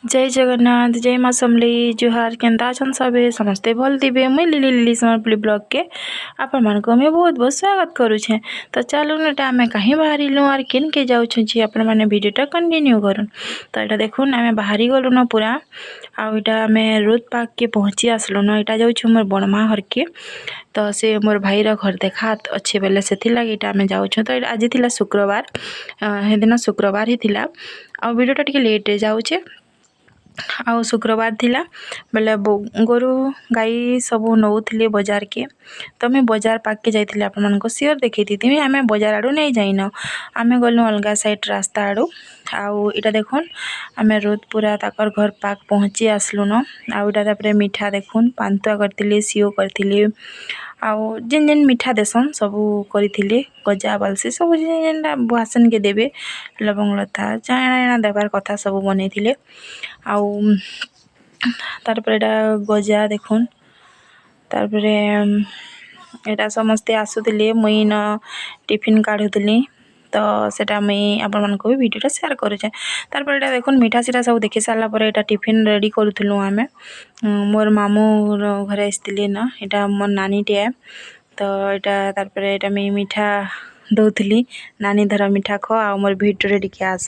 जय जगन्नाथ जय माँ समली जुहार केन्ता अछन सबे समस्ते भल दिबे मुई लिली लिली समरपुली ब्लॉग के आपण मानको मैं बहुत बहुत स्वागत करूछे। तो चलो ना आम कहीं बाहरी लु और किन के जाऊँ छी आपण मैंने वीडियोटा कंटिन्यू करूँ। तो यहाँ देखुन आम बाहरी गलु न पूरा आईटा आम रोड पार्क के पहुँची आसलु न यहाँ जाऊँ मोर बड़मा घर के। तो से मोर भाई घर देखा अच्छे बेले से लगे आम जाऊँ। तो आज थी शुक्रवार हे दिन शुक्रवार ही थिला आ वीडियोटा टिके लेट रे जाऊँचे आउ शुक्रवार थिला बेले गोरु गाई सब नौले बजार के। तो मैं बजार पाक के जाइए आप सियोर देखी थी आम बजार आड़ू नहीं जाइन आम गलु अलग साइड रास्ता आड़ू आउ इटा देखुन आम रोद पूरा ताकर घर पाक पहुँची आसलु न आउ इटा तापर मीठा देखुन पांतुआ करथिले सीओ करथिले आउ जिन जिन मीठा देसन सबू करथिले गजा बालसी सब जेनटा भासन के देबे लवंग लता जाना देवार कथा सब बनैथिले आउ तार पर एटा गजा देखुन तार पर एटा समस्ते आसुथिले मुई न टिफिन काढुथिली। तो सेटा मुई आपण मानको भी वीडियोटा शेयर करूछे। तार पर एटा देखुन मीठा सीटा सब देखि सारला पर एटा टिफिन रेडी करूथुलु आमे मोर मामू घरे आस्थिले न एटा मोर नानी टे। तो एटा तार पर एटा मैं मीठा दौथली नानी धर मीठा ख आ मोर भिडियो टिके आस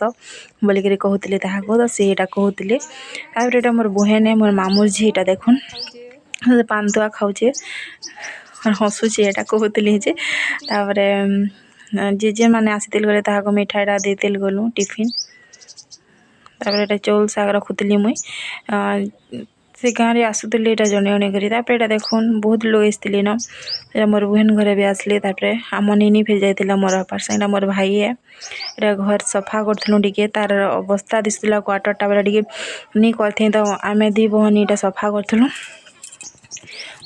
बोलिक कहूले ताको। तो सी एटा कहूले तापर एटा मोर बहन मोर मामूर झी एटा देखुन पांतुआ खाऊे हसुचे एटा कहूली जे तापर जे जे मैंने आसी गले ताको मीठा एटा देते गलु टिफिन। तापर एटा चौल शाग रखुली मुई से गाँव में आसुले जड़े जड़े कर देखुन बहुत लोग आसते न मोर बहन घरे भी आसले आम निनी फिर जाइए मोर बापार संगे मोर भाई है ये घर सफा करूँ टे तार अवस्था दिशा क्वार्टरटा बेला टे नहीं करते। तो आम दी बहन यहाँ सफा करूँ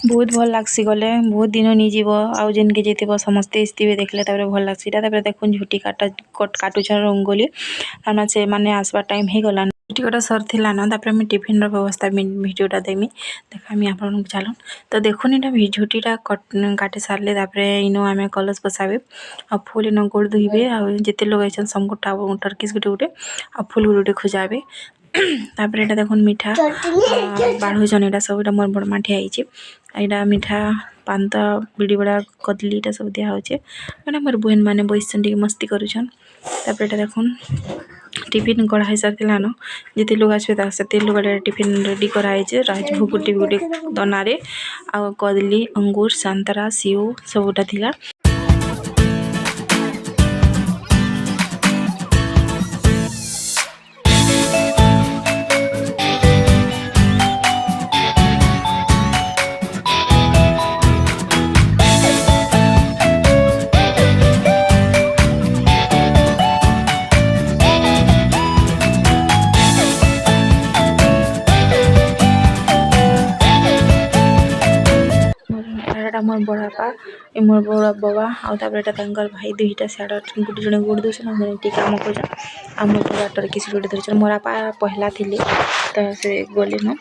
बहुत भल लगसी गले बहुत दिन नहीं जीव आउ जेन के जीत समस्ते आसते देखले भल लगसी। देखुन झुटी काटुछन रंगोली आम से मैंने आसबार टाइम हो गला झुटी कटा सर थिला न तापर मैं टिफिन व्यवस्था भिडियोटा देमी देखामी आपन चलन। तो देखुन यहाँ झुटीटा काटी सारे तापर इनो आम कलश बसाबे आ फूल इन गोड़ धोबे आ जिते लोग आइछन सबको टर्किस गुटे गुटे आ फूल गुटे खोजाबे। तापर एटा देखुन मीठा बाढ़ुचन यहाँ सब मोर बड़ माठी आई यहाँ मीठा पांता बिड़ी बड़ा कदली इटा सब दिया होचे मैंने मोर बहन मैंने बैसन टे मस्ती करुछन। तापर एटा देखुन टिफिन कढ़ाई सारा न जिते लोग आसबे से लोग टिफिन रेडी कराई राइस भुगुटी गुटे दनारे आ कदली अंगूर संतरा सीओ सबूटा थिला। मोर बड़ापा मोर बड़ा बाबा आउर भाई दुईटा सियाड़ गोटे जड़े गोड़ दूसरे टी कम कर आ मोर बड़ा टर्किस गोटे धरछन मोर आपा पहला थिले। तो से गले न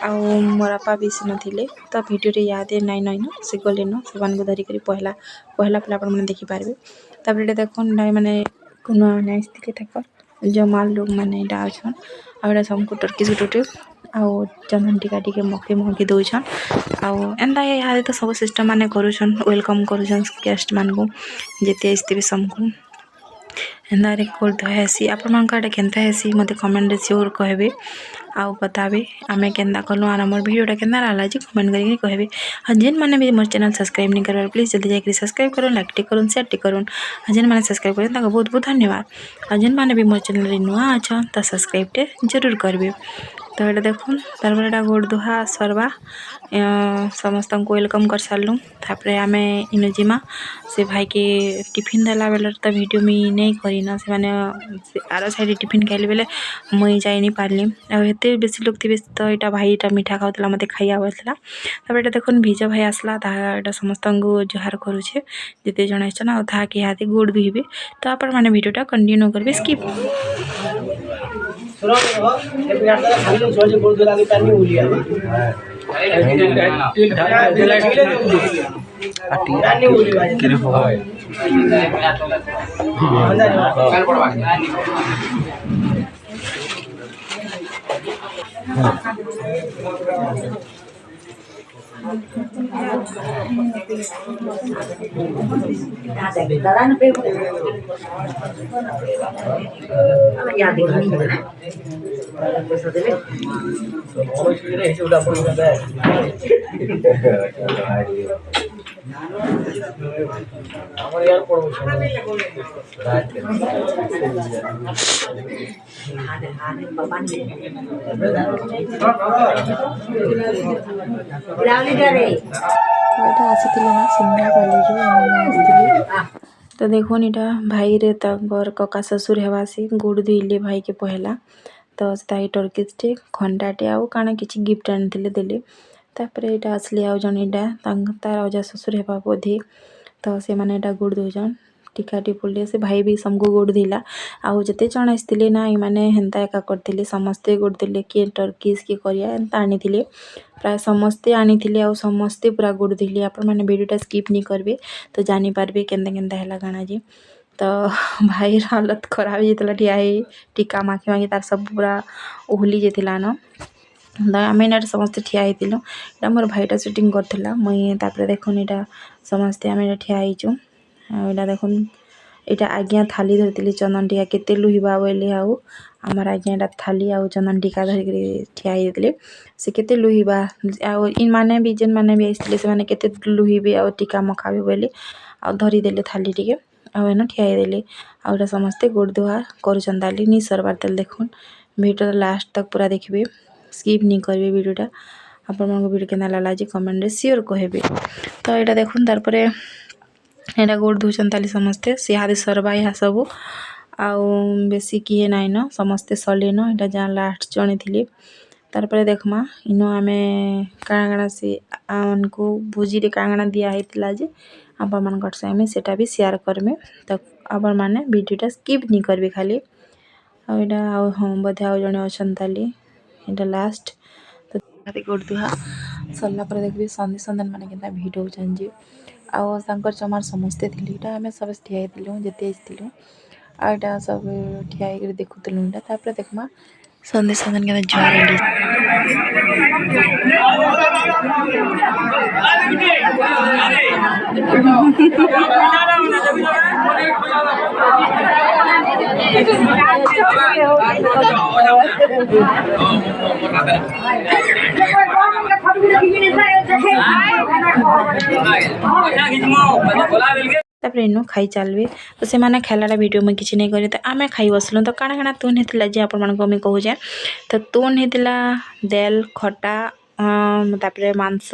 आउ मोर आपा भी से नथिले तो भिडियो याद नाई नई न से गले न से धरिक पहला पहला पहला मैंने देखिपारे। तापर देखुन मैंने कुना आसते जमाल लोग मैंने अच्छन आ सबको टर्किस गुटे आउ चंदन टीका टी मकी मकी दौन आउ एंता यहाँ तो सब सिस्टम मैंने करुछन वेलकम करुछन गेस्ट मान को जिते आसते सबको एंता कर धसी आपण मानक केन्ता हेसी मत कमेंट श्योर कहबे आउ बताबे आमे केन्ता कलु आर मोर वीडियोटा केन्ता लागला जे कमेंट करके कहबे। आ जेन माने भी मोर चैनल सब्सक्राइब नहीं करबार प्लीज जल्दी जाकर सब्सक्राइब करूँ लाइक टे करूँ शेयर टे करूँ जेन माने सब्सक्राइब करें ताको बहुत बहुत धन्यवाद आ जेन माने भी मोर चैनल नुआ अच्छा तो सब्सक्राइब टे जरूर करबे। तो ये देखुन तार यहाँ गोड़ दुहा सरवा समस्त को वेलकम कर सारूँ तापर आम इन जिमा से भाई के टिफिन देला बेल तो वीडियो मुई नहीं करिन से माने आर साइड टिफिन खाइले बेले मुई जाई नहीं पारली आते बेसी लोग थे तो यहाँ भाई यहाँ मीठा खाऊला मत खाइया आसला। तापर यहाँ देखुन भिज भाई आसला यहाँ समस्त को जुहार करुचे जिते जन आसन आ हाथी गोड़ धोबे। तो आपण मैंने वीडियोटा कंटिन्यू करेंगे स्किप ଏଇଟା ଆସିଥିଲେ ନା ସିଂହାପାଲିରୁ ଏମାନେ ଆସିଥିଲେ ତ ଦେଖୁନ୍ ଏଇଟା ଭାଇରେ ତାଙ୍କର କକା ଶ୍ୱଶୁର ହେବା ସେ ଗୋଡ଼ ଧୋଇଲେ ଭାଇକେ ପହେଲା ତ ତାଇ ଟର୍କିଜ୍ଟେ ଖଣ୍ଡାଟେ ଆଉ କାଣା କିଛି ଗିଫ୍ଟ ଆଣିଥିଲେ ଦେଲେ ତାପରେ ଏଇଟା ଆସିଲେ ଆଉ ଜଣେ ଏଇଟା ତାର ଅଜା ଶ୍ୱଶୁର ହେବା ବୋଧେ ତ ସେମାନେ ଏଇଟା ଗୋଡ଼ ଦଉଛନ୍ ଟିକାଟି ପଡ଼ିଲେ ସେ ଭାଇ ବି ସମକୁ ଗୋଡ଼ ଧୋଇଲା ଆଉ ଯେତେ ଜଣ ଆସିଥିଲେ ନା ଏମାନେ ହେନ୍ତା ଏକା କରିଥିଲେ ସମସ୍ତେ ଗୋଡ଼ ଦେଲେ କିଏ ଟର୍କିଜ୍ କିଏ କରିବା ଏନ୍ତା ଆଣିଥିଲେ ପ୍ରାୟ ସମସ୍ତେ ଆଣିଥିଲେ ଆଉ ସମସ୍ତେ ପୁରା ଗୋଡ଼ ଧୋଇଲେ ଆପଣମାନେ ଭିଡ଼ିଓଟା ସ୍କିପ୍ ନି କରିବେ ତ ଜାଣିପାରିବେ କେନ୍ତା କେନ୍ତା ହେଲା କାଣା ଯେ ତ ଭାଇର ହାଲତ ଖରାପ ହେଇଯାଇଥିଲା ଠିଆ ହେଇ ଟିକା ମାଖି ମାଖି ତାର ସବୁ ପୁରା ଓହଲି ଯାଇଥିଲା ନ ତ ଆମେ ଏଇଟା ସମସ୍ତେ ଠିଆ ହେଇଥିଲୁ ଏଇଟା ମୋର ଭାଇଟା ସୁଟିଂ କରିଥିଲା ମୁଇଁ ତାପରେ ଦେଖୁନ୍ ଏଇଟା ସମସ୍ତେ ଆମେ ଏଇଟା ଠିଆ ହେଇଛୁ ଆଉ ଏଇଟା ଦେଖୁନ୍ ଏଇଟା ଆଜ୍ଞା ଥାଲି ଧରିଥିଲି ଚନ୍ଦନ ଟିକା କେତେ ଲୁହିବା ବୋଇଲେ ଆଉ ଆମର ଆଜ୍ଞା ଏଇଟା ଥାଲି ଆଉ ଚନ୍ଦନ ଟିକା ଧରିକିରି ଠିଆ ହେଇଯାଇଥିଲେ ସେ କେତେ ଲୁହିବା ଆଉ ଇମାନେ ବି ଯେନ୍ମାନେ ବି ଆସିଥିଲେ ସେମାନେ କେତେ ଲୁହିବେ ଆଉ ଟିକା ମଖାବେ ବୋଇଲେ ଆଉ ଧରିଦେଲେ ଥାଲି ଟିକେ ଆଉ ଏନ ଠିଆ ହେଇଦେଲେ ଆଉ ଏଇଟା ସମସ୍ତେ ଗୋଡ଼ ଧୁଆ କରୁଛନ୍ ତାଲି ନି ସରବାର ତାଲି ଦେଖୁନ୍ ଭିଡ଼ିଓ ଲାଷ୍ଟ ତକ୍ ପୁରା ଦେଖିବେ ସ୍କିପ୍ ନି କରିବେ ଭିଡ଼ିଓଟା ଆପଣମାନଙ୍କୁ ଭିଡ଼ିଓ କେନ୍ତା ଲାଗଲା ଯେ କମେଣ୍ଟରେ ସିଓର କହିବେ ତ ଏଇଟା ଦେଖୁନ୍ ତାରପରେ ଏଇଟା ଗୋଡ଼ ଧୋଉଛନ୍ ତାଲି ସମସ୍ତେ ସିହାଦେ ସରବା ଏହା ସବୁ ଆଉ ବେଶୀ କିଏ ନାଇଁନ ସମସ୍ତେ ସଲେନ ଏଇଟା ଯାହା ଲାଷ୍ଟ ଜଣେ ଥିଲେ ତାରପରେ ଦେଖମା ଇନୁ ଆମେ କାଣା କାଣା ସେ ଆମକୁ ଭୋଜିରେ କାଣା କାଣା ଦିଆ ହେଇଥିଲା ଯେ ଆପଣମାନଙ୍କର ସାଙ୍ଗେ ସେଟା ବି ସେୟାର କରିମେ ତ ଆପଣମାନେ ଭିଡ଼ିଓଟା ସ୍କିପ୍ ନି କରିବେ ଖାଲି ଆଉ ଏଇଟା ଆଉ ହଁ ବୋଧେ ଆଉ ଜଣେ ଅଛନ୍ ତାଲି ଏଇଟା ଲାଷ୍ଟ ତ ଗୋଡ଼ ଧୁଆ ସରିଲା ପରେ ଦେଖିବି ସନ୍ଧି ସନ୍ଧାନ ମାନେ କେନ୍ତା ଭିଡ଼ ହଉଛନ୍ ଯେ ଆଉ ତାଙ୍କର ଜମାର ସମସ୍ତେ ଥିଲେ ଏଇଟା ଆମେ ସମସ୍ତେ ଠିଆ ହେଇଥିଲୁ ଯେତେ ଆସିଥିଲୁ ଆଉ ଏଇଟା ସବୁ ଠିଆ ହେଇକରି ଦେଖୁଥିଲୁ ଏଇଟା ତାପରେ ଦେଖମା ସନ୍ଧି ସନ୍ଧାନ କେନ୍ତା ଜୁହାର ହେଲେ ତାପରେ ଇନୁ ଖାଇ ଚାଲିବେ ତ ସେମାନେ ଖାଇଲାଟା ଭିଡ଼ିଓ ମୁଇଁ କିଛି ନାଇଁ କରି ତ ଆମେ ଖାଇ ବସିଲୁ ତ କାଣା କାଣା ତୁନ୍ ହେଇଥିଲା ଯେ ଆପଣମାନଙ୍କୁ ମୁଇଁ କହୁଛେଁ ତ ତୁନ୍ ହେଇଥିଲା ଡେଲ୍ ଖଟା ତାପରେ ମାଂସ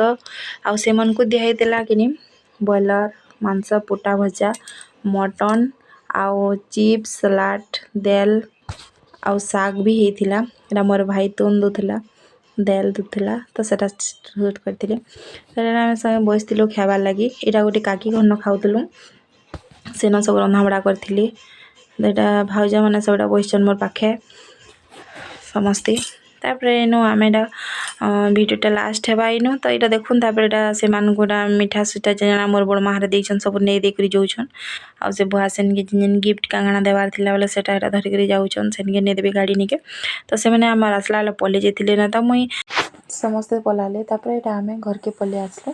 ଆଉ ସେମାନଙ୍କୁ ଦିଆ ହେଇଥିଲା କିନି ବ୍ରଏଲର୍ ମାଂସ ପୋଟା ଭଜା ମଟନ୍ ଆଉ ଚିପ୍ସ ସଲାଡ଼ ଡେଲ୍ ଆଉ ଶାଗ ବି ହେଇଥିଲା ଏଇଟା ମୋର ଭାଇ ତୁନ୍ ଦଉଥିଲା ଡେଲ୍ ଦଉଥିଲା ତ ସେଟା ସୁଟ୍ କରିଥିଲେ ସେଟା ଆମେ ସାଙ୍ଗେ ବସିଥିଲୁ ଖାଇବାର୍ ଲାଗି ଏଇଟା ଗୋଟେ କାକି ଘନ ଖାଉଥିଲୁ ସେନ ସବୁ ରନ୍ଧାବଢ଼ା କରିଥିଲି ଏଇଟା ଭାଉଜମାନେ ସବୁଟା ବସିଛନ୍ ମୋର ପାଖେ ସମସ୍ତେ ତାପରେ ଇନୁ ଆମେ ଏଇଟା ଭିଡ଼ିଓଟା ଲାଷ୍ଟ ହେବା ଇନୁ ତ ଏଇଟା ଦେଖୁନ୍ ତାପରେ ଏଇଟା ସେମାନଙ୍କୁ ଏଇଟା ମିଠା ସୁଟା ଯେଣା ମୋର ବଡ଼ ମାଆରେ ଦେଇଛନ୍ ସବୁ ନେଇ ଦେଇକରି ଯାଉଛନ୍ ଆଉ ସେ ବୁହା ସେନ୍କେ ଯେନ୍ ଗିଫ୍ଟ କାଣା ଦେବାର ଥିଲା ବୋଲେ ସେଟା ଏଇଟା ଧରିକରି ଯାଉଛନ୍ ସେନ୍କେ ନେଇଦେବେ ଗାଡ଼ି ନିକେ ତ ସେମାନେ ଆମର ଆସିଲା ବେଲେ ପଲେଇ ଯାଇଥିଲେ ନା ତ ମୁଇଁ ସମସ୍ତେ ପଲାଲେ ତାପରେ ଏଇଟା ଆମେ ଘରକେ ପଲେଇ ଆସିଲୁ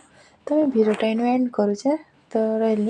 ତ ଆମେ ଭିଡ଼ିଓଟା ଇନୁ ଏଣ୍ଡ କରୁଛେ ତ ରହିଲି।